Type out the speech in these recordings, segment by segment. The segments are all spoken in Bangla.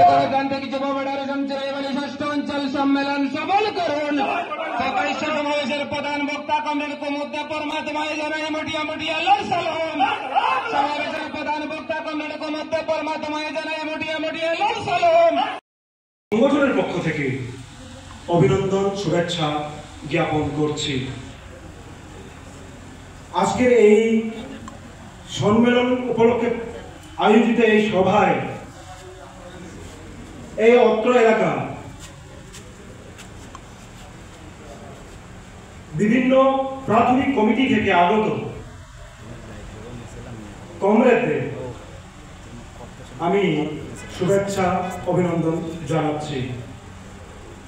গণতান্ত্রিক যুব ফেডারেশন চিরাইবাড়ি ষষ্ঠ অঞ্চল সম্মেলন সফল করুন। সকাইশ সমাবেশের প্রধান বক্তা কমরেড কুমুদ্দা পরমাত্মায় জানাই মুটিয়া মুটিয়া লাল সালাম। সমাবেশের প্রধান বক্তা কমরেড কুমুদ্দা পরমাত্মায় জানাই মুটিয়া মুটিয়া লাল সালাম। সংগঠনের পক্ষ থেকে অভিনন্দন শুভেচ্ছা জ্ঞাপন করছি। আজকের এই সম্মেলন উপলক্ষে আয়োজিত এই সভায় এই অত্র এলাকা বিভিন্ন প্রাথমিক কমিটি থেকে আগত কমরেডদের আমি শুভেচ্ছা অভিনন্দন জানাচ্ছি।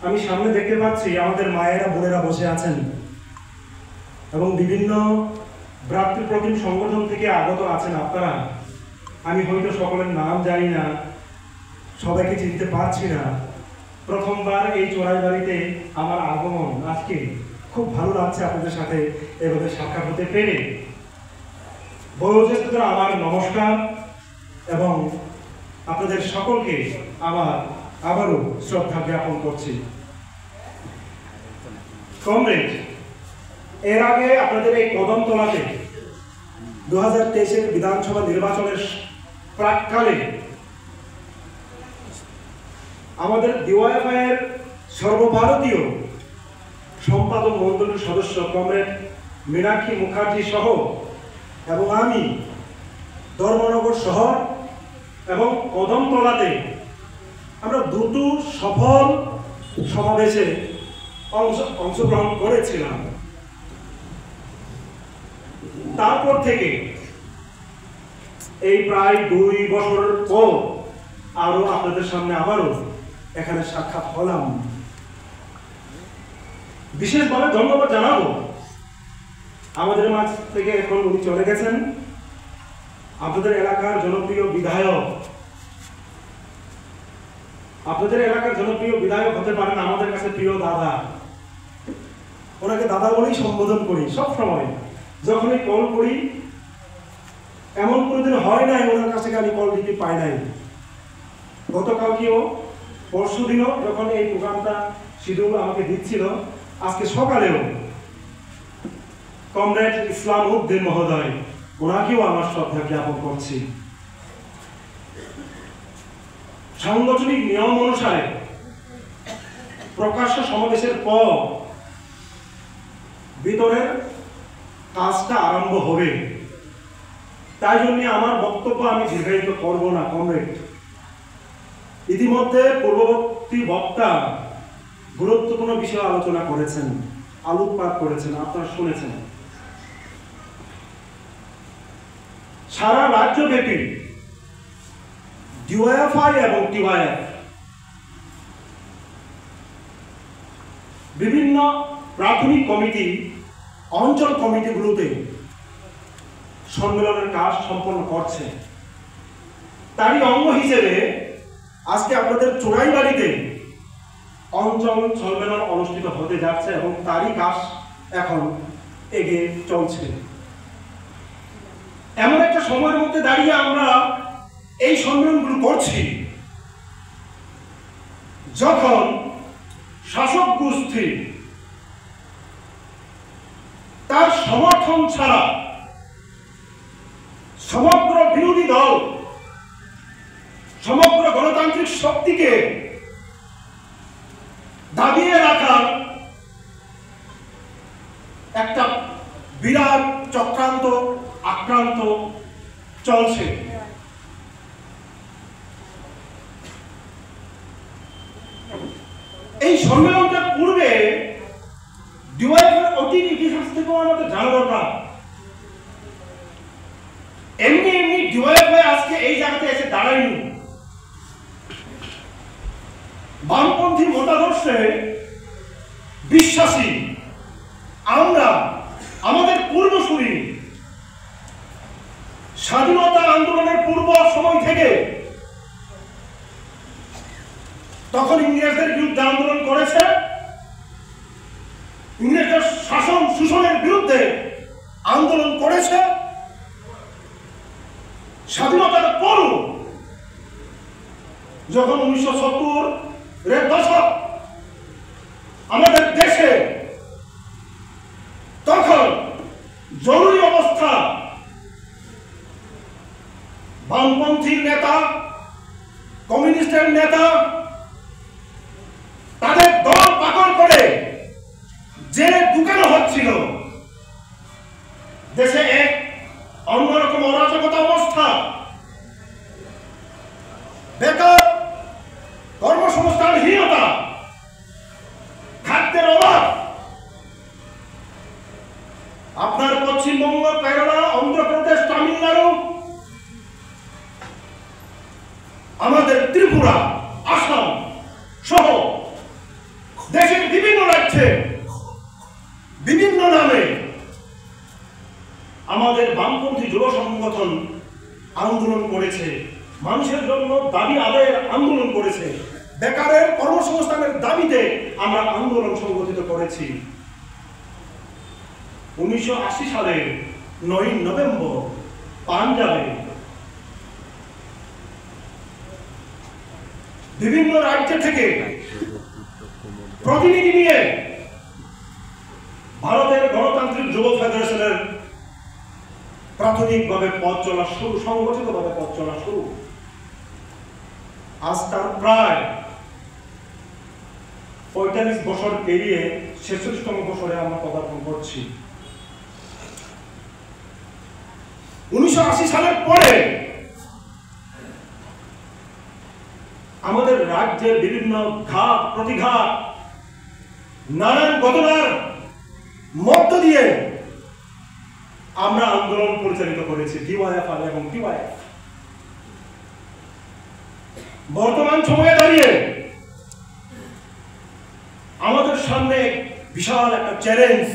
আমি সামনে দেখতে পাচ্ছি আমাদের মায়েরা বোনেরা বসে আছেন এবং বিভিন্ন ভ্রাতৃপ্রতিম সংগঠন থেকে আগত আছেন আপনারা। আমি হয়তো সকলের নাম জানি না, সবাইকে চিনতে পারছি না। প্রথমবার এই চোরাইবাড়িতে আমার আগমন, আজকে খুব ভালো লাগছে আপনাদের সাথে এভাবে সাক্ষাৎ হতে পেরে। বয়োজ্যেষ্ঠদের আমার নমস্কার এবং আপনাদের সকলকে আমার আবারও শ্রদ্ধা জ্ঞাপন করছি। কমরেড, এর আগে আপনাদের এই কদমতলাতে 2023-এর বিধানসভা নির্বাচনের প্রাককালে আমাদের ডিওয়াইএফআই-এর সর্বভারতীয় সম্পাদক মণ্ডলীর সদস্য কমরেড মীনাক্ষী মুখার্জি সহ এবং আমি ধর্মনগর শহর এবং কদমতলাতে আমরা দুটো সফল সমাবেশে অংশগ্রহণ করেছিলাম। তারপর থেকে এই প্রায় 2 বছর পর আরো আপনাদের সামনে আবারও এখানে সাক্ষাৎ হলাম। বিশেষভাবে ধন্যবাদ জানাবো আমাদের মাঝ থেকে এখন উনি চলে গেছেন আপনাদের এলাকার জনপ্রিয় বিধায়ক। আপনাদের এলাকার জনপ্রিয় বিধায়ক হতে পারেন আমাদের কাছে প্রিয় দাদা। ওনাকে দাদা বলেই সম্বোধন করি সব সময়। যখনই কল করি, এমন কোনোদিন হয় নাই ওনার কাছ থেকে আমি কল দিতে পাই নাই। গতকালকেও পরশু দিনও যখন এই প্রোগ্রামটা শিডিউল আমাকে দিচ্ছিল, আজকে সকালেও কমরেড ইসলাম উদ্দিন মহোদয়, ওনাকেও আমার শ্রদ্ধা জ্ঞাপন করছি। সাংগঠনিক নিয়ম অনুসারে প্রকাশ্য সমাবেশের পর ভিতরের কাজটা আরম্ভ হবে, তাই জন্য আমার বক্তব্য আমি দীর্ঘায়িত করব না। কমরেড, ইতিমধ্যে পূর্ববর্তী বক্তা গুরুত্বপূর্ণ বিষয় আলোচনা করেছেন, আলোকপাত করেছেন, আপনারা শুনেছেন। সারা রাজ্যব্যাপী ডিওয়াইএফআই এবং টিওয়াইএফ বিভিন্ন প্রাথমিক কমিটি, অঞ্চল কমিটিগুলোতে সম্মেলনের কাজ সম্পন্ন করছে। তারই অঙ্গ হিসেবে আজকে আপনাদের চোরাইবাড়িতে অঞ্চল সম্মেলন অনুষ্ঠিত হতে যাচ্ছে এবং তারই কাজ এখন এগিয়ে চলছে। এমন একটা সময়ের মধ্যে দাঁড়িয়ে আমরা এই সম্মেলনগুলো করছি যখন শাসক গোষ্ঠী তার সমর্থন ছাড়া সমগ্র বিরোধী দল, সমগ্র গণতান্ত্রিক শক্তিকে দাবিয়ে রাখার একটা বিরাট চক্রান্ত আক্রান্ত চলছে। এই সম্মেলনটার পূর্বে ডিওয়াইএফআই অতীত ইতিহাস থেকেও আমাদের জানা দরকার। এমনি এমনি ডিওয়াইএফআই আজকে এই জায়গাতে এসে দাঁড়ায়নি। বামপন্থী মতাদর্শে বিশ্বাসী আমরা, আমাদের পূর্বসূরি স্বাধীনতা আন্দোলনের পূর্ব সময় থেকে তখন ইংরেজদের বিরুদ্ধে আন্দোলন করেছে, ইংরেজদের শাসন শোষণের বিরুদ্ধে আন্দোলন করেছে স্বাধীনতার পর যখন 1970-এর দশক আমাদের দেশে তখন জরুরি অবস্থা, বামপন্থী নেতা, কমিউনিস্টের নেতা তাদের দল পাকড় করে জেলে ঢুকানো হচ্ছিল। দেশে এক অন্যরকম অরাজকতা অবস্থা, বেকার, কর্মসংস্থানহীনতা, খাদ্যের অভাব। আপনার পশ্চিমবঙ্গ, কেরালা, অন্ধ্রপ্রদেশ, তামিলনাড়ু, আমাদের ত্রিপুরা, আসাম সহ দেশের বিভিন্ন রাজ্যে বিভিন্ন নামে আমাদের বামপন্থী যুব সংগঠন আন্দোলন করেছে, মানুষের জন্য দাবি আদায়ের আন্দোলন করেছে, বেকারের কর্মসংস্থানের দাবিতে আমরা আন্দোলন সংগঠিত করেছি। 1980 সালের 9 নভেম্বর পাঞ্জাবে বিভিন্ন রাজ্য থেকে প্রতিনিধি নিয়ে ভারতের গণতান্ত্রিক যুব ফেডারেশনের প্রাথমিকভাবে পথ চলা শুরু, সংগঠিতভাবে পথ চলা শুরু। আজ তার প্রায় 45 বছর পেরিয়ে 46তম বছরে আমরা পদার্পণ করছি। 1980 সালের পরে আমাদের রাজ্যের বিভিন্ন ঘাত প্রতিঘাত, নানান ঘটনার মধ্য দিয়ে আমরা আন্দোলন পরিচালিত করেছি, ডিওয়াইএফআই এবং টিওয়াইএফ। বর্তমান সময়ে দাঁড়িয়ে আমাদের সামনে বিশাল একটা চ্যালেঞ্জ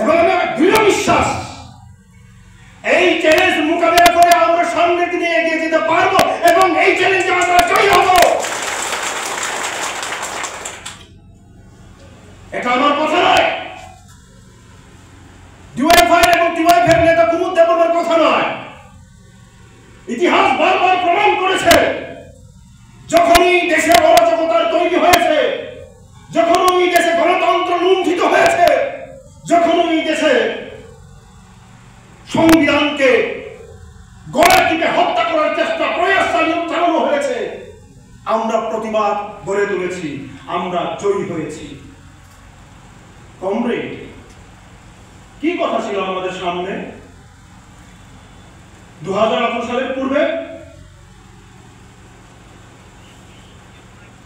এবং আমার দৃঢ় বিশ্বাস এই চ্যালেঞ্জ মোকাবেলা করে আমরা সামনের দিকে এগিয়ে যেতে পারবো এবং এই চ্যালেঞ্জে আমরা জয়ী হব। এটা আমার কথা নয়, ডিওয়াইএফআই এবং টিওয়াইএফের নেতা কুমুদ দেববর্মার কথা নয়। ইতিহাস বারবার প্রমাণ করেছে, যখনই দেশে অরাজকতার তৈরি হয়েছে, যখনই দেশে গণতন্ত্র লুণ্ঠিত হয়েছে, যখনই দেশে সংবিধানকে গলা টিপে হত্যা করার চেষ্টা প্রয়াস চালানো হয়েছে, আমরা প্রতিবাদ গড়ে তুলেছি, আমরা জয়ী হয়েছি। কমরেড, কি কথা ছিল আমাদের সামনে 2018 সালের পূর্বে?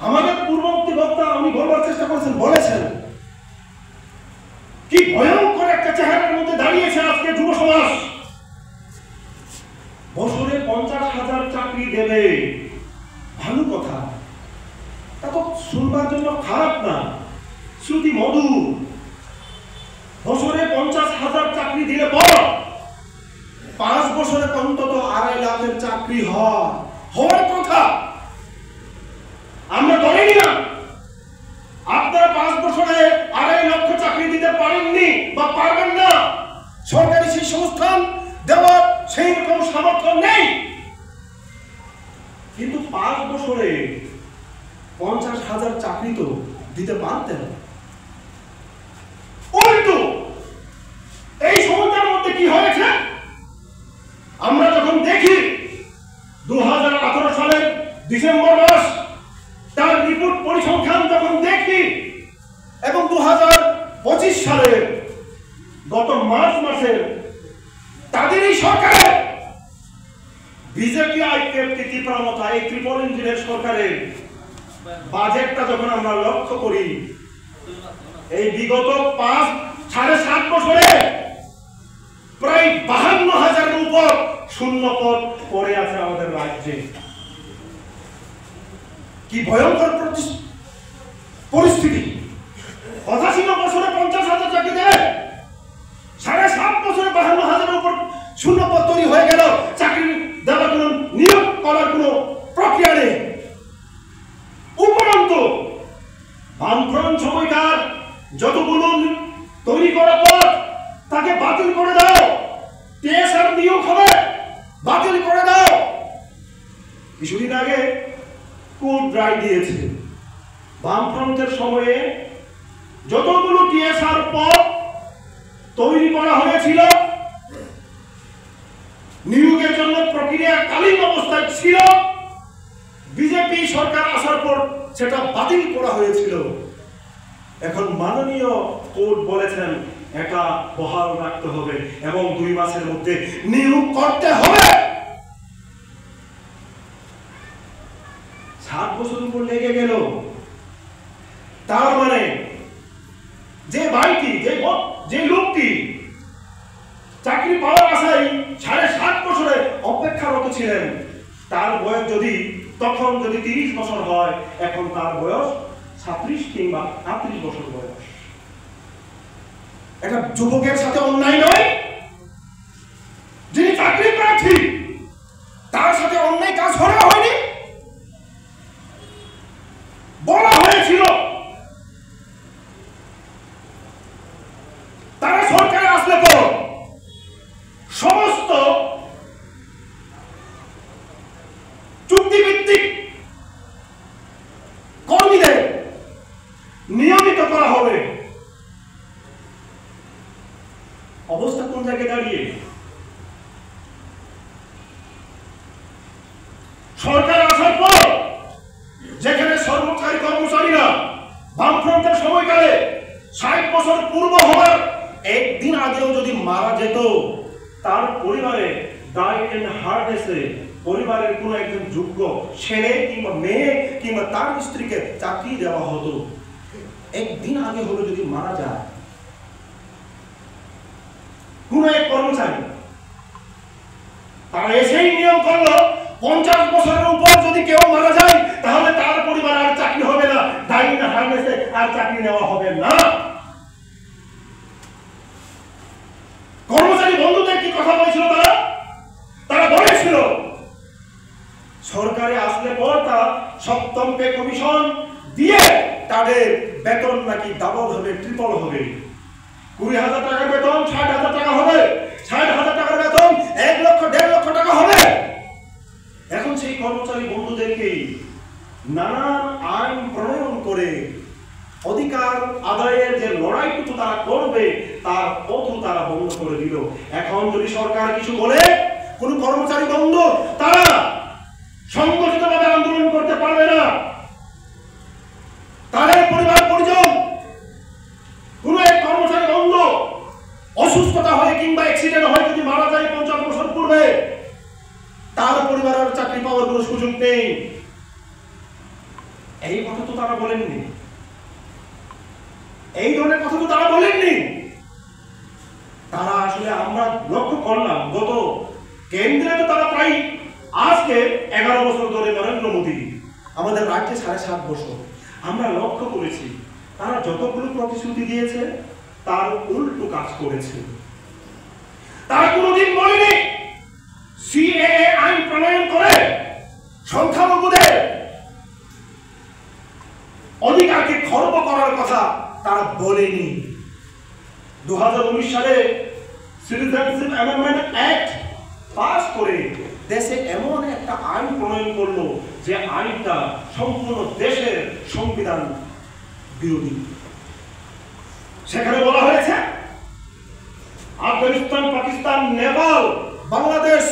আমাদের পূর্ববর্তী বক্তা উনি বলবার চেষ্টা করেছেন, বলেছেন কি ভয়ঙ্কর একটা চেহারার মধ্যে দাঁড়িয়েছে আজকে যুব সমাজ। বছরে 50,000 চাকরি দেবে, ভালো কথা, তা তো শুনবার জন্য খারাপ না, শ্রুতি মধুর। বছরে 50,000 চাকরি দিলে পর 5 বছরে অন্তত 2.5 লাখের চাকরি হওয়ার কথা। আমরা ধরে নিলাম আপনারা 5 বছরে 2.5 লক্ষ চাকরি দিতে পারেননি বা পারবেন না, সরকারি সেই সংস্থান দেওয়ার সেই রকম সামর্থ্য নেই, কিন্তু 5 বছরে 50,000 চাকরি তো দিতে পারতেন। উল্টো এই সময়টার মধ্যে কি হয়েছে আমরা যখন দেখি 2018 সালের ডিসেম্বর মাস তার রিপোর্ট পরিসংখ্যান যখন দেখি এবং 2025 সালের গত মার্চ মাসের তাদের এই সরকারের বিজেপি আইপিএফটি ত্রিপুরা মতো এই ট্রিপল ইঞ্জিনের সরকারের বাজেটটা যখন আমরা লক্ষ্য করি, এই বিগত 5.5 বছরে প্রায় 52,000-এর উপর শূন্য পদ পড়ে আছে আমাদের রাজ্যে। কি ভয়ঙ্কর পরিস্থিতি! কথা ছিল বছরে 50,000 চাকরি দেবে, 7.5 বছরে 52,000-এর উপর শূন্য পদ তৈরি হয়ে গেল, চাকরি দেওয়ার কোনো নিয়োগ করার কোনো প্রক্রিয়া নেই। উপরন্তু বামফ্রন্ট সময়কার যতগুলো তৈরি করার পর তাকে বাতিল করে দাও, টিএসআর নিয়োগ হবে, কিছুদিন আগে কোর্ট রায় দিয়েছে, বামফ্রন্টের সময়ে যতগুলো টিএসআর পদ তৈরি করা হয়েছিল, নিয়োগের জন্য প্রক্রিয়াকালীন অবস্থায় ছিল, বিজেপি সরকার আসার পর সেটা বাতিল করা হয়েছিল। এখন মাননীয় কোর্ট বলেছেন এটা বহাল রাখতে হবে এবং 2 মাসের মধ্যে নিয়োগ করতে হবে। 7 বছর উপর লেগে গেল। তার মানে যে ভাইটি, যে লোকটি চাকরি পাওয়ার আশায় 7.5 বছরে অপেক্ষারত ছিলেন, তার বয়স তখন যদি 30 বছর হয়, এখন তার বয়স 36 কিংবা 38 বছর বয়স। এটা যুবকের সাথে অন্যায় নয়? যিনি চাকরি প্রার্থী তার সাথে অন্যায় কাজ করা হয়নি? বলা হয়েছিল তারা সরকারে আসলে পর সমস্ত চুক্তিভিত্তিক কর্মীদের নিয়মিত করা হবে। অবস্থা কোন জায়গায় দাঁড়িয়ে? সরকার আসার পর যেখানে সরকারি কর্মচারীরা বামফ্রন্টের সময়কালে 60 বছর পূর্ব হওয়ার একদিন আগেও যদি মারা যেত, তার পরিবারে ডাই এন্ড হার্নেসে পরিবারের কোন একজন যোগ্য ছেলে কিংবা মেয়ে কিংবা তার স্ত্রীকে চাকরি দেওয়া হতো। একদিন আগে হলো যদি মারা যায় কোন এক কর্মচারী, তারা এসেই নিয়ম করলো 50 বছরের উপর যদি কেউ মারা যায় তাহলে তার পরিবার আর চাকরি হবে না, ডাই এন্ড হার্নেসে আর চাকরি নেওয়া হবে না। কর্মচারী বন্ধুদের কি কথা বলেছিল তারা বলেছিল সরকারে আসলে পর তারা 7ম পে কমিশন দিয়ে তাদের বেতন নাকি ডাবল হবে, ট্রিপল হবে। 20,000 টাকার বেতন 60,000 টাকা হবে, 60,000 টাকার বেতন 1 লক্ষ 1.5 লক্ষ টাকা হবে। এখন সেই কর্মচারী বন্ধুদেরকে নানান আইন প্রণয়ন করে অধিকার আদায়ের যে লড়াইটুকু তারা করবে তার পথও তারা বন্ধ করে দিল। এখন যদি সরকার কিছু বলে, কোন কর্মচারী বন্ধু তারা সংগঠিতভাবে আন্দোলন করতে পারবে না। তাদের পরিবার পরিজন কোন এক কর্মচারী বন্ধু অসুস্থতা হয় কিংবা অ্যাক্সিডেন্ট হয় যদি মারা যায় 50 বছর পূর্বে, তার পরিবারের চাকরি পাওয়ার কোনো সুযোগ নেই। এই কথা তো তারা বলেননি, এই ধরনের কথা তো তারা বলেননি। তারা আসলে আমরা লক্ষ্য করলাম গত কেন্দ্রে তো তারা প্রায় আজকে 11 বছর ধরে নরেন্দ্র মোদী, আমাদের রাজ্যে 7.5 বছর। আমরা লক্ষ্য করেছি তারা যতগুলো প্রতিশ্রুতি দিয়েছে তার উল্টো কাজ করেছে। তারা কোনোদিন বলেনি সিএএ আইন প্রণয়ন করে সংখ্যালঘুদের অধিকারকে খর্ব করার কথা তারা বলেনি। 2019 সালে সিটিজেনশিপ অ্যামেন্ডমেন্ট অ্যাক্ট পাস করে দেশে এমন একটা আইন প্রণয়ন করলো যে আইনটা সম্পূর্ণ দেশের সংবিধান বিরোধী। সেখানে বলা হয়েছে আফগানিস্তান, পাকিস্তান, নেপাল, বাংলাদেশ,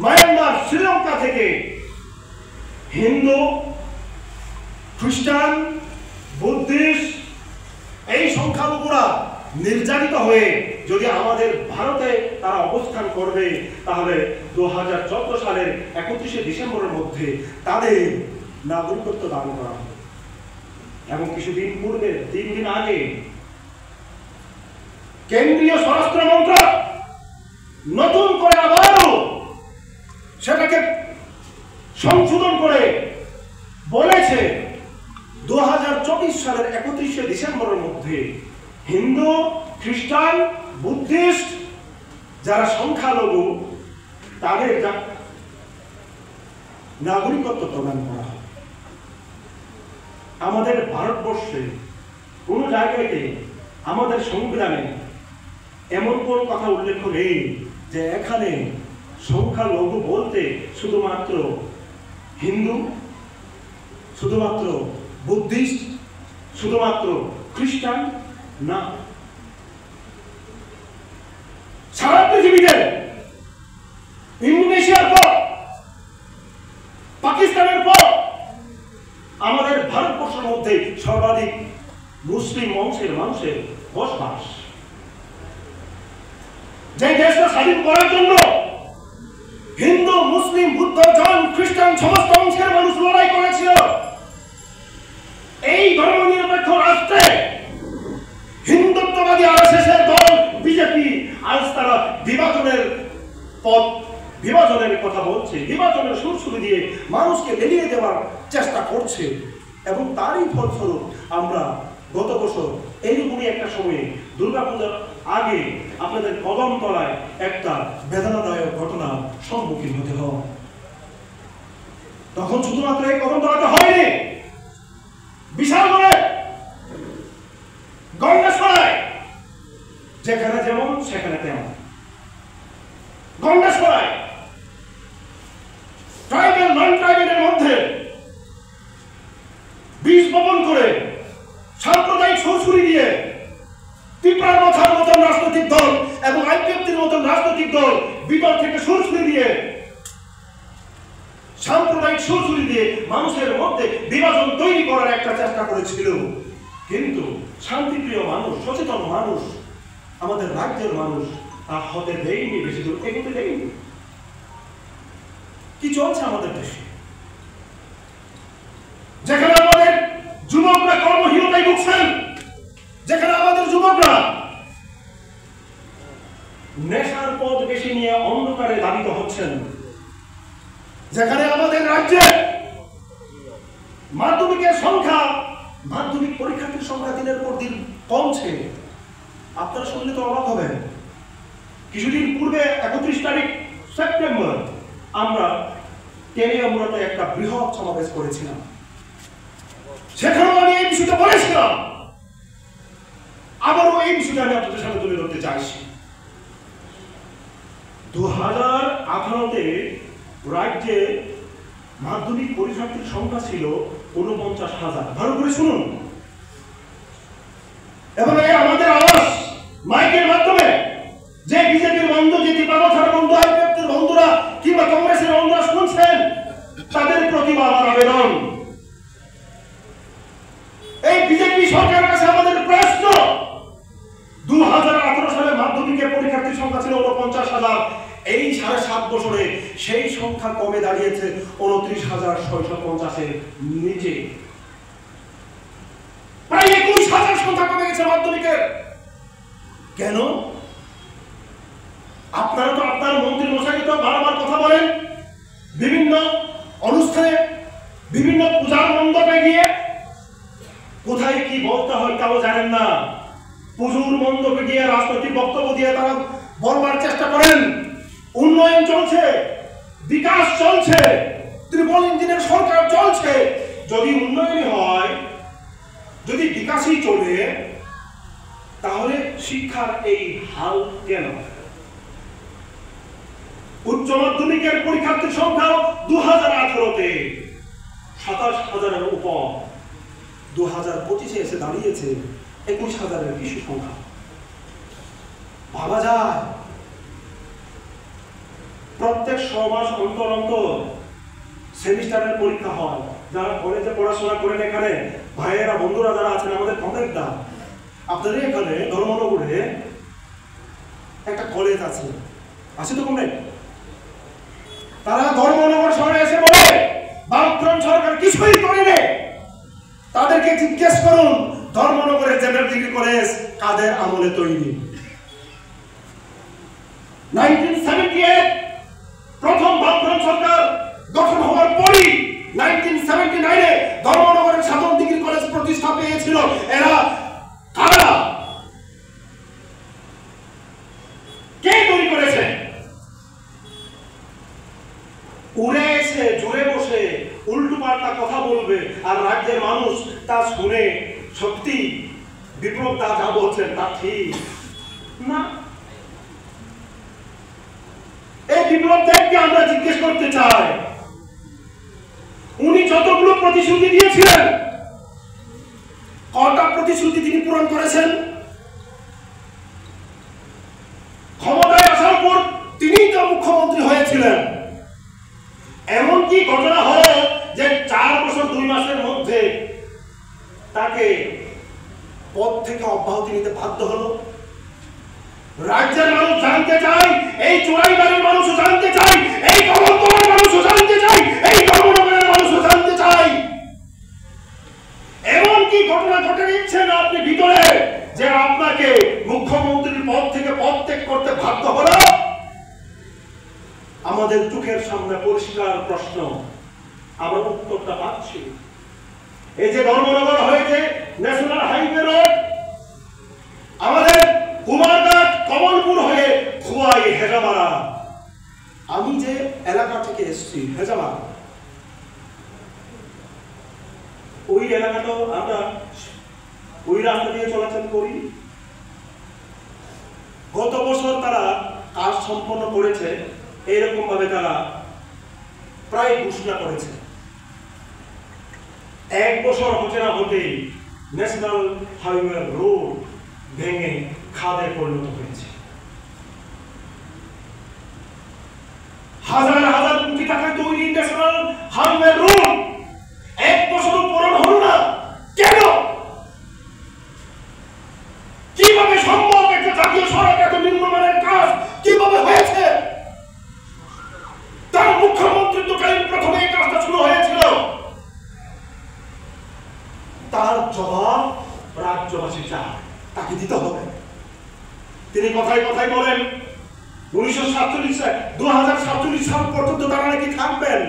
মায়ানমার, শ্রীলঙ্কা থেকে হিন্দু, খ্রিস্টান, বুদ্ধিস্ট এই সংখ্যালঘুরা নির্যাতিত হয়ে যদি আমাদের ভারতে তারা অবস্থান করবে তাহলে 2014 সালের 31শে ডিসেম্বরের মধ্যে তাদের নাগরিকত্ব দান করা হবে। এবং কিছুদিন পূর্বে 3 দিন আগে কেন্দ্রীয় স্বরাষ্ট্র মন্ত্রক নতুন করে আবারও সেটাকে সংশোধন করে বলেছে 2024 সালের 31শে ডিসেম্বরের মধ্যে হিন্দু, খ্রিস্টান, বুদ্ধিস্ট যারা সংখ্যালঘু তাদের নাগরিকত্ব প্রদান করা হবে। আমাদের ভারতবর্ষে কোন জায়গাতে আমাদের সংবিধানে এমন কোন কথা উল্লেখ নেই যে এখানে সংখ্যালঘু বলতে শুধুমাত্র হিন্দু, শুধুমাত্র বুদ্ধিস্ট, শুধুমাত্র খ্রিস্টান না, সারা পৃথিবীতে ইন্দোনেশিয়ার পর, পাকিস্তানের পর আমাদের ভারতবর্ষের মধ্যে সর্বাধিক মুসলিম বংশের মানুষের বসবাস। যে দেশটা স্বাধীন করার জন্য হিন্দু, মুসলিম, বুদ্ধ, জৈন, খ্রিস্টান সমস্ত বংশের মানুষ লড়াই করেছিল, এই ধর্মনিরপেক্ষ রাষ্ট্রে হিন্দুত্ববাদী আরএসএসের দল বিজেপি আজ তারা বিভাজনের কথা বলছে, বিভাজনের সুরসুরি দিয়ে মানুষকে লেলিয়ে দেওয়ার চেষ্টা করছে। এবং তারই ফলস্বরূপ আমরা গত বছর এইরকমই একটা সময়ে দুর্গাপূজার আগে আপনাদের কদমতলায় একটা বেদনাদায়ক ঘটনার সম্মুখীন হতে হয়। তখন শুধুমাত্র এই কদমতলাতে হয়নি, বিশাল করে গন্ডাছড়ায় যেখানে যেমন সেখানে তেমন, গন্ডাছড়ায় ট্রাইবেল নন ট্রাইবেলের মধ্যে বীজ বপন করে সাম্প্রদায়িক সুরসুরি দিয়ে ত্রিপুরার মাথার মতন রাজনৈতিক দল এবং আইপিএফটির মতন রাজনৈতিক দল বিদর থেকে সুরসুরি দিয়ে, সাম্প্রদায়িক সুরসুরি দিয়ে মানুষের মধ্যে বিভাজন তৈরি করার একটা চেষ্টা করেছিল। কিন্তু শান্তিপ্রিয় মানুষ, সচেতন মানুষ, আমাদের রাজ্যের মানুষ তা হতে দেয়নি, বেশি দূর এগোতে দেয়নি। কি চলছে আমাদের দেশে? যেখানে আমাদের যুবকরা কর্মহীনতায় ভুগছেন, যেখানে আমাদের যুবকরা নেশার পথ বেশি নিয়ে অন্ধকারে দাবিত হচ্ছেন, যেখানে আমাদের রাজ্যে মাধ্যমিকের সংখ্যা, মাধ্যমিক পরীক্ষার্থীর সংখ্যা দিনের পর দিন কমছে। আপনারা শুনলে তো অবাক হবেন, কিছুদিন পূর্বে 31 তারিখ সেপ্টেম্বর আমরা তেলিয়ামুড়াতে একটা বৃহৎ সমাবেশ করেছিলাম। সেখানেও আমি এই বিষয়টা বলেছিলাম, আবারও এই বিষয়টা আমি আপনাদের সামনে তুলে ধরতে চাইছি। 2018-তে রাজ্যে মাধ্যমিক পরীক্ষার্থীর সংখ্যা ছিল 49,000। ভালো করে শুনুন। এবং এই আমাদের আওয়াজ মাইকের মাধ্যমে যে বিজেপির বন্ধু, যে ত্রিপুরার বন্ধু, আইপিএফটির বন্ধুরা কিংবা কংগ্রেসের বন্ধুরা শুনছেন, তাদের প্রতি আমার আবেদন, এই বিজেপি সরকারের কাছে আমাদের প্রশ্ন, 2018 সালে মাধ্যমিকের পরীক্ষার্থীর সংখ্যা ছিল 49,000, এই 7.5 বছরে সেই সংখ্যা কমে দাঁড়িয়েছে 29,650-এর নিচে। প্রায় 21,000 সংখ্যা কমে গেছে মাধ্যমিকের। কেন? আপনারা তো আপনার মন্ত্রী মশাইকে তো বারবার কথা বলেন, বিভিন্ন অনুষ্ঠানে, বিভিন্ন পূজার মণ্ডপে গিয়ে কোথায় কি বলতে হয় তাও জানেন না। পুজোর মণ্ডপে গিয়ে রাজনৈতিক বক্তব্য দিয়ে তারা বলবার চেষ্টা করেন উন্নয়ন চলছে, বিকাশ চলছে, ত্রিপল ইঞ্জিনের সরকার চলছে। যদি উন্নয়নই হয়, যদি বিকাশই চলে, তাহলে শিক্ষার এই হাল কেন? উচ্চ মাধ্যমিকের পরীক্ষার্থীর সংখ্যা 2018-তে 27,000-এর উপর, 2025-এ এসে দাঁড়িয়েছে 21,000-এর কিছু সংখ্যা। ভাবা যায়, প্রত্যেক 6 মাস অন্তর অন্তর সেমিস্টারের পরীক্ষা হয়। যারা কলেজে পড়াশোনা করেন, এখানে ভাইয়েরা বন্ধুরা যারা আছেন, আমাদের কমরেডরা, আপনাদের এখানে ধর্মনগরে একটা কলেজ আছে তো কমরেড? তারা ধর্মনগর শহরে এসে বলে বামফ্রন্ট সরকার কিছুই করেনি। তাদেরকে জিজ্ঞেস করুন ধর্মনগরের জেনারেল ডিগ্রি কলেজ কাদের আমলে তৈরি? 1978 প্রথম বামফ্রন্ট সরকার গঠন হওয়ার পরই 1979-এ ধর্মনগরের সাধারণ ডিগ্রি কলেজ প্রতিষ্ঠা পেয়েছিল। এরা কারা? কে তৈরি করেছে? উড়ে এসে জুড়ে বসে উল্টো পাল্টা কথা বলবে, আর রাজ্যের মানুষ তা শুনে সত্যি বিপ্লব দা যা বলছেন তা ঠিক না। এই বিপ্লব দেবকে আমরা জিজ্ঞেস করতে চাই, যতগুলো প্রতিশ্রুতি দিয়েছিলেন, কটা প্রতিশ্রুতি তিনি পূরণ করেছেন? ক্ষমতায় আসার পর তিনিই তো মুখ্যমন্ত্রী হয়েছিলেন। এমনকি ঘটনা হলো যে 4 বছর 2 মাসের মধ্যে তাকে পদ থেকে অব্যাহতি নিতে বাধ্য হলো। রাজ্যের মানুষ জানতে চায়, এই চোরাইবাড়ির মানুষও জানতে চায়, এই কমলতলার মানুষও জানতে চায়, এই ধর্মনগরের মানুষও জানতে চায়। এমনকি ঘটনা ঘটে দিচ্ছেন আপনি ভিতরে যে আপনাকে মুখ্যমন্ত্রীর পদ থেকে পদত্যাগ করতে বাধ্য হলো। আমাদের চোখের সামনে পরিষ্কার প্রশ্ন, আমরা উত্তরটা পাচ্ছি। এই যে ধর্মনগর হয়েছে ন্যাশনাল হাইওয়ে রোড, আমাদের কুমারঘাট কমলপুর হয়ে খোয়াই হেজামারা, আমি যে এলাকা থেকে এসেছি হেজামারা, ওই এলাকাটাও আমরা ওই রাস্তা দিয়ে চলাচল করি। গত বছর তারা কাজ সম্পন্ন করেছে, এইরকম ভাবে তারা প্রায় ঘোষণা করেছে। 1 বছর হতে না হতেই ন্যাশনাল হাইওয়ে রোড ভেঙে খাদে পরিণত হয়েছে। হাজার হাজার কোটি টাকায় তৈরি ন্যাশনাল হাইওয়ে রোড 1 বছর পূরণ হলো না কেন? কিভাবে সম্ভব একটা জাতীয় সড়ক এত নিম্নমানের কাজ কিভাবে হয়েছে? তার মুখ্যমন্ত্রীত্বকালীন প্রথমে এই কাজটা শুরু হয়েছিল। তার জবাব রাজ্যবাসী চায়, তাকে দিতে হবে। তিনি কথায় কথায় বলেন 2047 সাল পর্যন্ত তারা নাকি থাকবেন।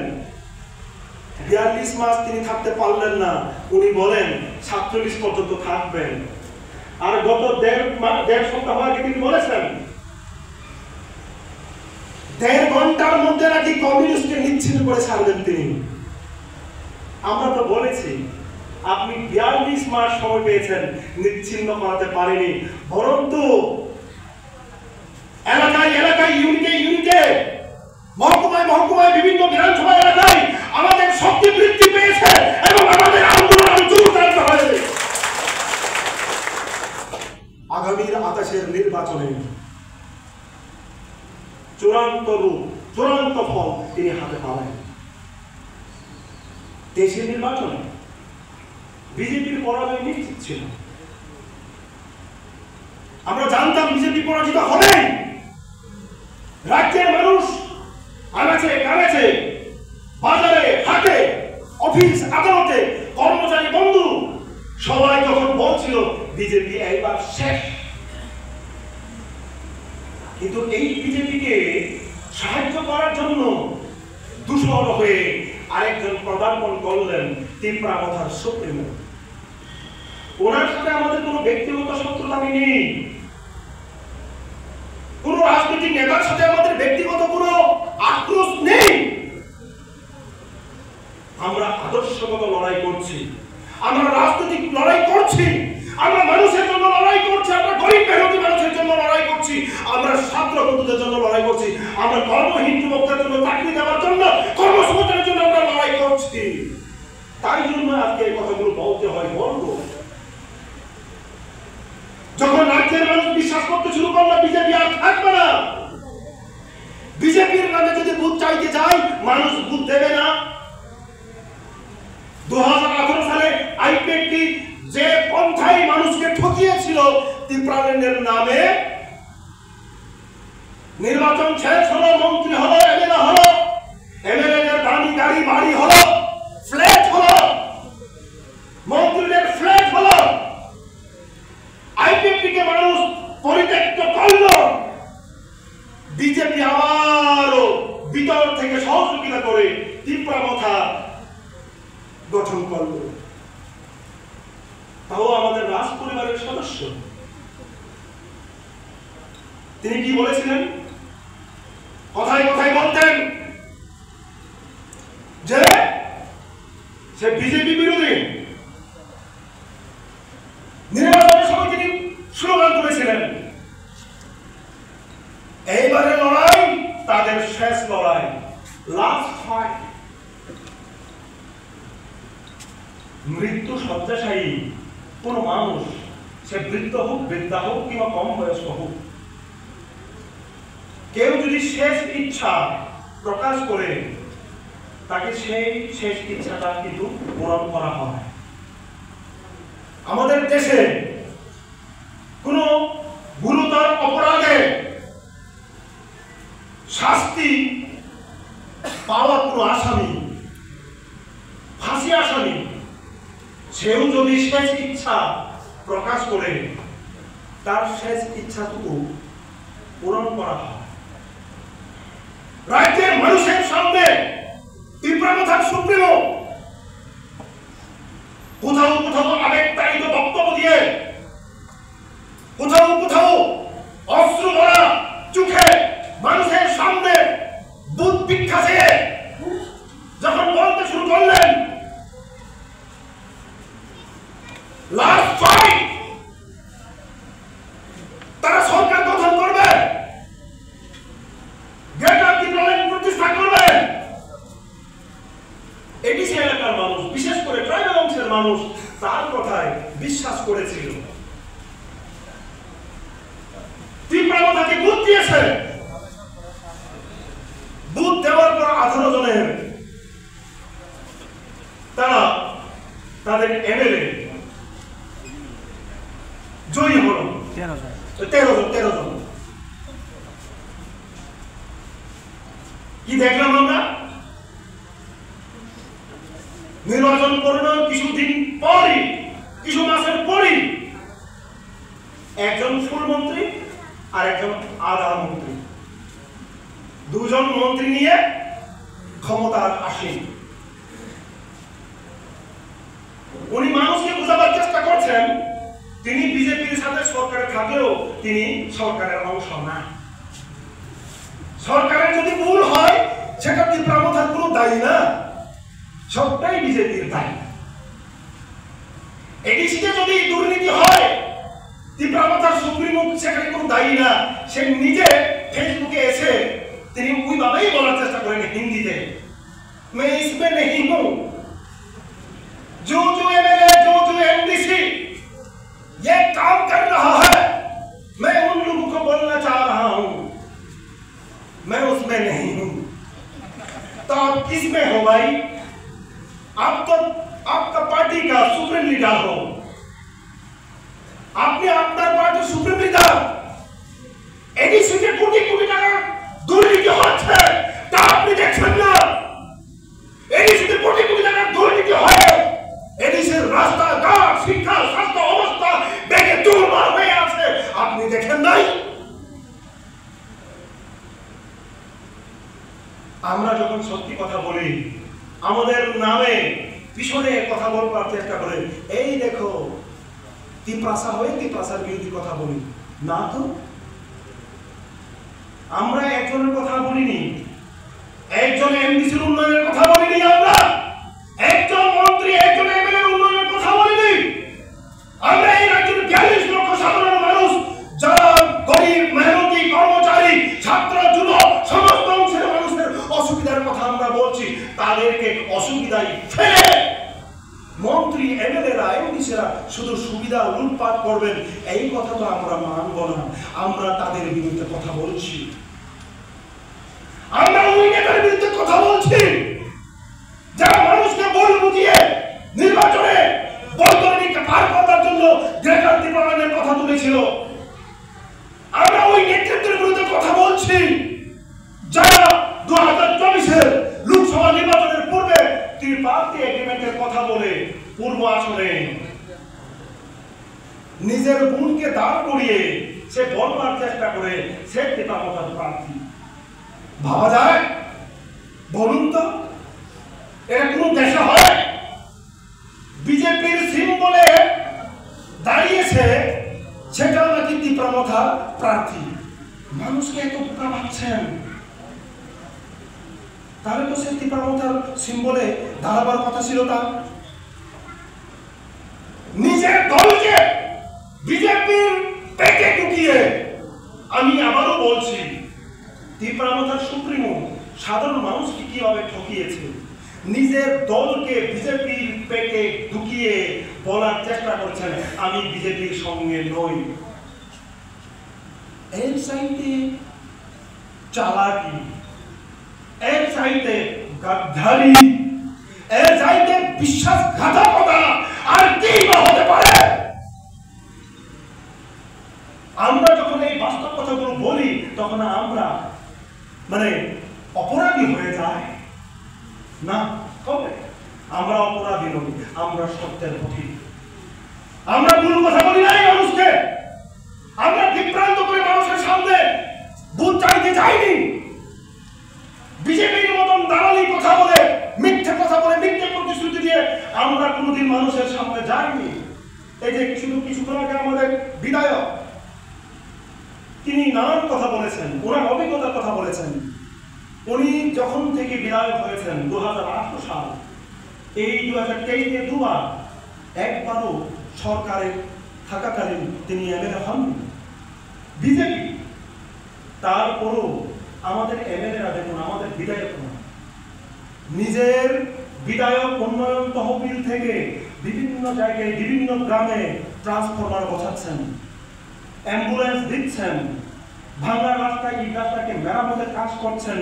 42 মাস তিনি থাকতে পারলেন না, উনি বলেন 47 পর্যন্ত থাকবেন। আর গত দেড় সপ্তাহ আগে তিনি বলেছেন 1.5 ঘন্টার মধ্যে নাকি কমিউনিস্টকে নিচ্ছিন্ন করে ছাড়বেন তিনি। আমরা তো বলেছি আপনি 42 মাস সময় পেয়েছেন, নিচ্ছিন্ন করাতে পারেনি, বরঞ্চ এলাকায় এলাকায় ইউনিটে ইউনিটে মহকুমায় মহকুমায় বিভিন্ন বিধানসভা এলাকায় আমাদের শক্তি বৃদ্ধি পেয়েছে এবং আমাদের আন্দোলন জোরদার হয়েছে। আগামীর 28-এর নির্বাচনে চূড়ান্ত রূপ, চূড়ান্ত ফল তিনি হাতে পাবেন। দেশের নির্বাচনে বিজেপির পরাজয় নিশ্চিত ছিল। আমরা জানতাম বিজেপি পরাজিত হবে। রাজ্যের মানুষ আনাচে কানাচে, বাজারে হাটে, অফিস আদালতে, কর্মচারী বন্ধু সবাই যখন বলছিল বিজেপি এইবার শেষ, কিন্তু এই বিজেপিকে সাহায্য করার জন্য দূষণ হয়ে আরেকজন পদার্পণ করলেন তীব্রাবতার সুপ্রিমো। ওনার সাথে আমাদের কোনো ব্যক্তিগত শত্রুতা নেই, কোন রাজনৈতিক নেতার সাথে আমাদের ব্যক্তিগত কোনো আক্রোশ নেই। আমরা আদর্শগত লড়াই করছি, আমরা রাজনৈতিক লড়াই করছি, আমরা মানুষের জন্য লড়াই করছি, আমরা গরিব মেহনতি মানুষের জন্য লড়াই করছি, আমরা ছাত্র বন্ধুদের জন্য লড়াই করছি, আমরা কর্মহীন যুবকদের জন্য চাকরি দেওয়ার জন্য, কর্মসংস্থানের জন্য আমরা লড়াই করছি। তাই জন্য আজকে এই কথাগুলো বলতে হয়, বলবো। যখন রাজ্যের মানুষ বিশ্বাস করতে শুরু করলো বিজেপি আর থাকবে না, বিজেপির নামে যদি ভোট চাইতে যায় মানুষ ভোট দেবে না। 2018 সালে আইপিএফটি যে পন্থায় মানুষকে ঠকিয়েছিল ত্রিপুরাল্যান্ডের নামে, নির্বাচন শেষ হলো, মন্ত্রী হলো, এমএলএ হলো, এমএলএদের দামি গাড়ি বাড়ি হলো, ফ্ল্যাট হলো, মন্ত্রীদের ফ্ল্যাট হলো, আইপিএফটিকে মানুষ পরিত্যক্ত করলো। বিজেপি আবারও ভিতর থেকে সহযোগিতা করে তীব্রাবতা গঠন করলো। তাও আমাদের রাজ পরিবারের সদস্য। তিনি কি বলেছিলেন? কথায় কথায় বলতেন যে সে বিজেপি বিরোধী। নির্বাচনের সময় তিনি স্লোগান তুলেছিলেন, এইবারে লড়াই তাদের শেষ লড়াই, লাস্ট ফাইট। মৃত্যু শয্যাশায়ী কোন মানুষ, সে বৃদ্ধ হোক, বৃদ্ধা হোক কিংবা কম বয়স্ক হোক, কেউ যদি শেষ ইচ্ছা প্রকাশ করে তাকে সেই শেষ ইচ্ছাটা কিন্তু পূরণ করা হয়। আমাদের দেশে কোন গুরুতর অপরাধে শাস্তি পাওয়া কোন আসামি, ফাঁসি আসামি, সেও যদি শেষ ইচ্ছা প্রকাশ করে তার শেষ ইচ্ছাটুকু পূরণ করা হয়। রাজ্যের মানুষের সামনে তীব্রতার সুপ্রিমো কোথাও কোথাও আবেগতাড়িত বক্তব্য দিয়ে, কোথাও কোথাও অস্ত্র ভরা চোখে মানুষের সামনে বুদ্ধ ভিক্ষা চেয়ে যখন বলতে শুরু করলেন, লাস্ট ফাইট, তারা সরকার গঠন করবে, গ্রেটার ত্রিপুরা প্রতিষ্ঠা করবে, এডিসি এলাকার মানুষ, বিশেষ করে ট্রাইবাল অংশের মানুষ তার কথায় বিশ্বাস করেছিল। ত্রিপুরা তাকে বুথ দিয়েছে। বুথ দেওয়ার পর 18 জনের তারা তাদের এমএলএ জয়ী হল। 13 জন। কি দেখলাম আমরা? নির্বাচন করানোর কিছুদিন পরই, কিছু মাসের পরই একজন ফুল মন্ত্রী আর একজন আধা মন্ত্রী, দুজন মন্ত্রী নিয়ে ক্ষমতার আসীন। উনি মানুষকে বোঝাবার চেষ্টা করছেন তিনি বিজেপির সাথে সরকারে থাকলেও তিনি সরকারের অংশ না। সরকারের যদি ভুল হয় সেটা ত্রিপুরার কোনো দায়ী না, সবটাই বিজেপির দায়ী। এডিসিতে যদি দুর্নীতি হয় ত্রিপুরার সুপ্রিমো সেখানে কোনো দায়ী না। সে নিজে ফেসবুকে এসে তিনি ওইভাবেই বলার চেষ্টা করেন হিন্দিতে, मैं इसमें नहीं हूं, जो एमएलए जो एमडीसी ये काम कर रहा है मैं उन लोगों को बोलना चाह रहा हूं, मैं उसमें नहीं हूं। तो आप किसमें हो भाई? आप तो आपका पार्टी का सुप्रीम लीडर हो, आपने अपना पार्टी सुप्रीम लीडर एडीसी के कोटी कोटी টাকা দুর্নীতি হচ্ছে তা আপনি দেখছেন না। এডিসি তে কোটি কোটি টাকা দুর্নীতি হয়, এডিসির রাস্তাঘাট, শিক্ষা, স্বাস্থ্য অবস্থা দেখে দুর্বল হয়ে আছে, আপনি দেখেন নাই? আমরা যখন সত্যি কথা বলি আমাদের নামে পিছনে কথা বলবার চেষ্টা করে, এই দেখো ত্রিপ্রাসা হয়ে ত্রিপ্রাসার বিরোধী কথা বলি না। তো আমরা একজনের কথা বলিনি, একজন এমডিসির উন্নয়নের কথা বলিনি, আমরা একজন মন্ত্রী একজন এমএলএ উন্নয়নের কথা বলিনি। আমরা এই রাজ্যের 42 লক্ষ সাধারণ মানুষ যারা গরিব, মেহনতি, কর্মচারী, ছাত্র, যুবক সমস্ত অংশের মানুষের অসুবিধার কথা আমরা বলছি। তাদেরকে অসুবিধায় ফেলে মন্ত্রী এমএলএরা এমডিসিরা শুধু সুবিধা লুটপাট করবেন এই কথা তো আমরা মানব না। আমরা তাদের বিরুদ্ধে কথা বলছি, আমরা ওই নেতার বিরুদ্ধে কথা বলছি যারা মানুষকে বল বুঝিয়ে নির্বাচনে বৈতরণীকে পার করার জন্য গ্রেটার ত্রিপুরার কথা তুলেছিল। আমরা ওই নেতৃত্বের বিরুদ্ধে কথা বলছি যারা 2024-এর লোকসভা নির্বাচনের পূর্বে ত্রিপার্টি এগ্রিমেন্টের কথা বলে পূর্ব আসনে নিজের বোনকে দাঁড় করিয়ে সে বলবার চেষ্টা করে সে ত্রিপার্টি প্রার্থী। ভাবা যায়? বলুন তো, এটা কোন দেশে হয়? বিজেপির সিম্বলে দাঁড়িয়েছে সেটাও নাকি ত্রিপুরা প্রার্থী। মানুষকে এত বোকা ভাবছেন, তাহলে তো সে ত্রিপুরা সিম্বলে দাঁড়াবার কথা ছিল। তা নিজের দলকে বিজেপির পেটে ঢুকিয়ে, আমি আবারও বলছি ত্রিপুরা সুপ্রিমো সাধারণ মানুষকে কিভাবে ঠকিয়েছে, নিজের দলকে বিজেপির পেটে ঢুকিয়ে বলার চেষ্টা করছেন আমি বিজেপির সঙ্গে নই। এর চাইতে চালাকি, এর চাইতে গাদ্দারি, এর চাইতে বিশ্বাসঘাতকতা আর কি বা হতে পারে? আমরা যখন এই বাস্তব কথাগুলো বলি তখন আমরা অপরাধী হয়ে যায় না। তবে আমরা অপরাধী নই, আমরা সত্যের পথে। আমরা ভুল কথা বলি নাই মানুষকে, আমরা বিভ্রান্ত করে মানুষের সামনে ভোট চাইতে যাইনি। বিজেপির মতন দালালি কথা বলে, মিথ্যে কথা বলে, মিথ্যে প্রতিশ্রুতি দিয়ে আমরা কোনোদিন মানুষের সামনে যাইনি। এই যে কিছুক্ষণ আগে আমাদের বিধায়ক, তিনি নানান কথা বলেছেন, ওনার অভিজ্ঞতার কথা বলেছেন। উনি যখন থেকে বিধায়ক হয়েছেন 2008 সাল, এই 2023-এ দুবার, একবারও সরকারে থাকাকালীন তিনি এমএলএ হননি বিজেপি। তারপরও আমাদের এমএলএরা দেখুন, আমাদের বিধায়ক নিজের বিধায়ক উন্নয়ন তহবিল থেকে বিভিন্ন জায়গায় বিভিন্ন গ্রামে ট্রান্সফরমার বসাচ্ছেন, অ্যাম্বুলেন্স দিচ্ছেন, ভাঙা রাস্তায় এই রাস্তাকে মেরামতের কাজ করছেন।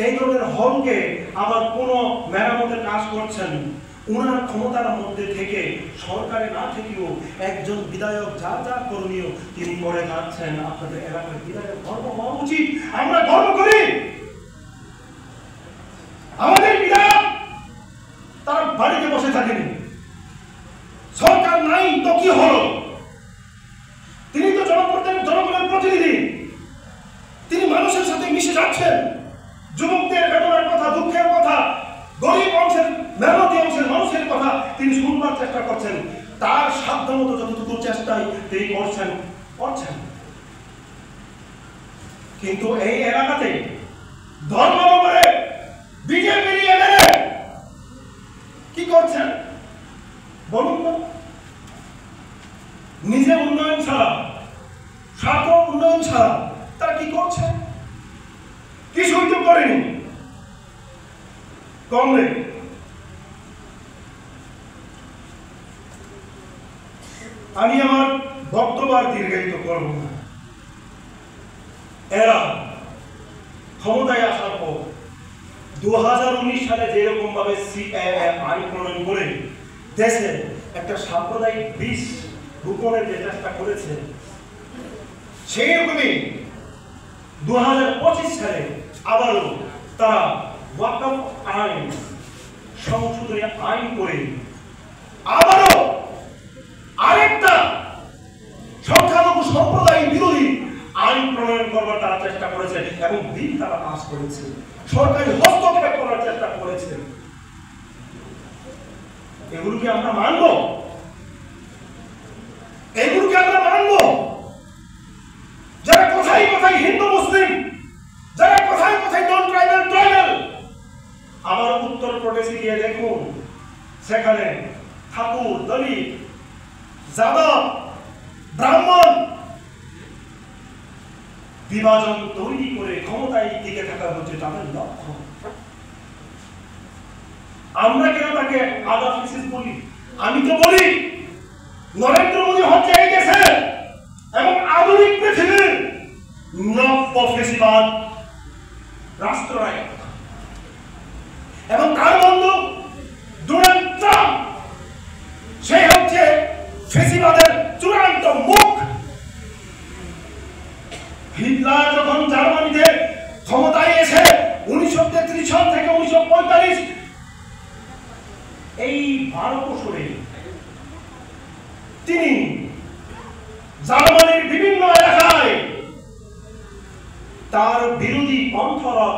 এই ধরনের হলকে আবার কোনো মেরামতের কাজ করছেন। ওনার ক্ষমতার মধ্যে থেকে, সরকারে না থেকেও একজন বিধায়ক যা যা করণীয় তিনি করে যাচ্ছেন। আপনাদের এলাকার বিধায়ক গর্ব হওয়া উচিত, আমরা গর্ব করি। আমাদের বিধায়ক তার বাড়িতে বসে থাকেনি, সরকার নাই তো কি হলো, তিনি তো জনগণের প্রতিনিধি, তিনি মানুষের সাথে মিশে যাচ্ছেন। যুবকদের বেদনার কথা, দুঃখের কথা, গরিব অংশের, মেহনতি অংশের মানুষের কথা তিনি শুনবার চেষ্টা করছেন। তার সাধ্য মতো যতটুকু চেষ্টাই তিনি করছেন। কিন্তু এই এলাকাতে ধর্ম করে বিজেপির এমএলএ কি করছেন বলুন না? নিজে উন্নয়ন ছাড়া, সাধারণ উন্নয়ন ছাড়া তারা কি করছে? কিছুই তো করেনি কংগ্রেস। আমি আমার বক্তব্য আর দীর্ঘায়িত করব না। এরা ক্ষমতায় আসার পর 2019 সালে যেরকম ভাবে সিএএ আইন প্রণয়ন করে দেশে একটা সাম্প্রদায়িক বিষ রোপণের যে চেষ্টা করেছে, সেই রকমই 2025 সালে আবারও তারা ওয়াকফ আইন সংশোধনী আইন করে আবারও আরেকটা সংখ্যালঘু সম্প্রদায় বিরোধী আইন প্রণয়ন করবার তারা চেষ্টা করেছে এবং বিল তারা পাস করেছে, সরকারি হস্তক্ষেপ করার চেষ্টা করেছে। এগুলোকে আমরা মানব? এগুলোকে আমরা মানব? যারা কোথায় কোথায় হিন্দু মুসলিম, যারা কোথায় কোথায় নন ট্রাইবাল, আবার উত্তরপ্রদেশে গিয়ে দেখুন, সেখানে ঠাকুর, দলিত, যাদব, ব্রাহ্মণ বিভাজন তৈরি করে ক্ষমতায় টিকে থাকা হচ্ছে তাদের লক্ষ্য। আমরা কেন তাকে আদা ফিসিস বলি? আমি তো বলি নরেন্দ্র মোদী হচ্ছে এই দেশে এবং আধুনিক পৃথিবীর নব্য ফেসিবাদ রাষ্ট্রনায়ক, এবং তার বন্ধু ডোনাল্ড ট্রাম্প, সে হচ্ছে ফেসিবাদের চূড়ান্ত মুখ। হিটলার যখন জার্মানিতে ক্ষমতায় এসে 1933 সাল থেকে 1945 এই 12 বছরে তিনি জার্মানির বিভিন্ন এলাকায় তার বিরোধী পন্থরত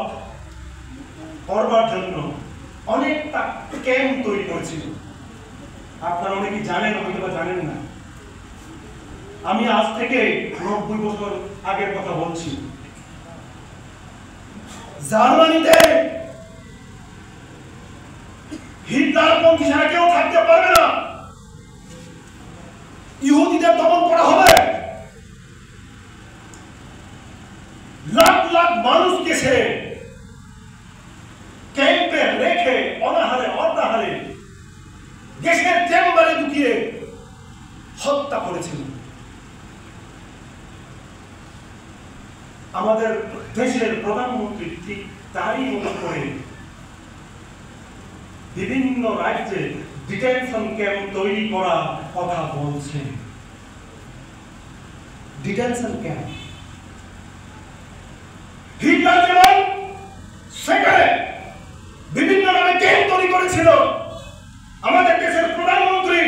করবার জন্য অনেকটা ক্যাম্প তৈরি করেছিল। আপনারা অনেকে জানেন, হয়তো বা জানেন না। আমি আজ থেকে 90 বছর আগের কথা বলছি। জার্মানিতে হিটলারপন্থী ছাড়া কেউ থাকতে পারবে না, ইহুদিদের দমন করা হবে। লাখ লাখ মানুষকে সে ক্যাম্পে দেশের প্রধানমন্ত্রী ঠিক তারই মতো করে বিভিন্ন রাজ্যে ডিটেনশন ক্যাম্প তৈরি করার কথা বলছে। ডিটেনশন ক্যাম্প হিটলার যেমন সেখানে বিভিন্ন নামে ক্যাম্প তৈরি করেছিল, আমাদের দেশের প্রধানমন্ত্রী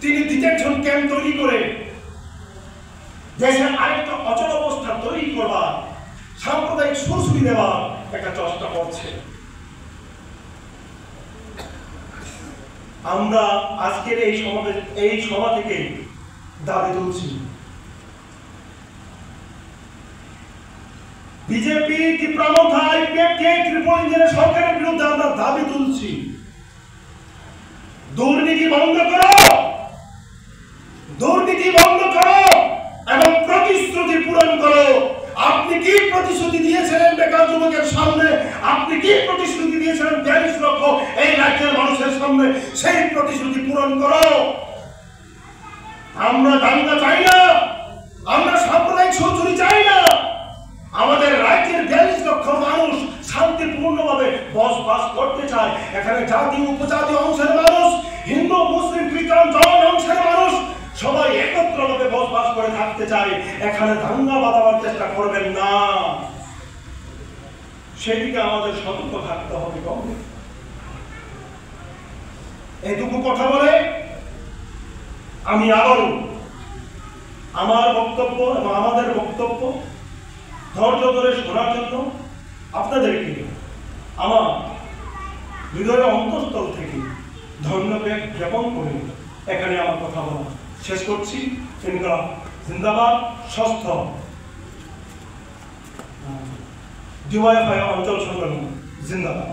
তিনি ডিটেনশন ক্যাম্প তৈরি করে দেশের আরেকটা অচল অবস্থা তৈরি করবার, সাম্প্রদায়িক সুরসুরি দেওয়ার একটা চেষ্টা করছে। আমরা আজকের এই সভা থেকে দাবি তুলছি, বিজেপি তীব্রমথা আইপিএফকে ত্রিপুরা ইঞ্জিনিয়ার সরকারের বিরুদ্ধে আমরা দাবি তুলছি, দুর্নীতি বন্ধ করো, দুর্নীতি বন্ধ করো এবং প্রতিশ্রুতি পূরণ করো। আপনি কি প্রতিশ্রুতি দিয়েছিলেন বেকার যুবকের সামনে? আপনি কি প্রতিশ্রুতি দিয়েছিলেন 42 লক্ষ এই রাজ্যের মানুষের সামনে? সেই প্রতিশ্রুতি পূরণ করো। আমরা দাঙ্গা চাই না, আমরা সাম্প্রদায়িক শোষণ চাই না। আমাদের রাজ্যের 42 লক্ষ মানুষ শান্তিপূর্ণভাবে বসবাস করতে চায়। এখানে জাতি উপজাতি অংশের মানুষ, হিন্দু মুসলিম খ্রিস্টান জৈন অংশের মানুষ সবাই একত্রভাবে বসবাস করে থাকতে চায়। এখানে দাঙ্গা বাঁধাবার চেষ্টা করবেন না, সেদিকে আমাদের সতর্ক থাকতে হবে। এইটুকু কথা বলে আমি আবারও আমার বক্তব্য এবং আমাদের বক্তব্য ধৈর্য ধরে শোনার জন্য আপনাদেরকে আমার হৃদয়ের অন্তঃস্থল থেকে ধন্যবাদ জ্ঞাপন করে এখানে আমার কথা বলা শেষ করছি। ইনকলাব জিন্দাবাদ। ষষ্ঠ ডিওয়াইএফআই অঞ্চল সংগঠন জিন্দাবাদ।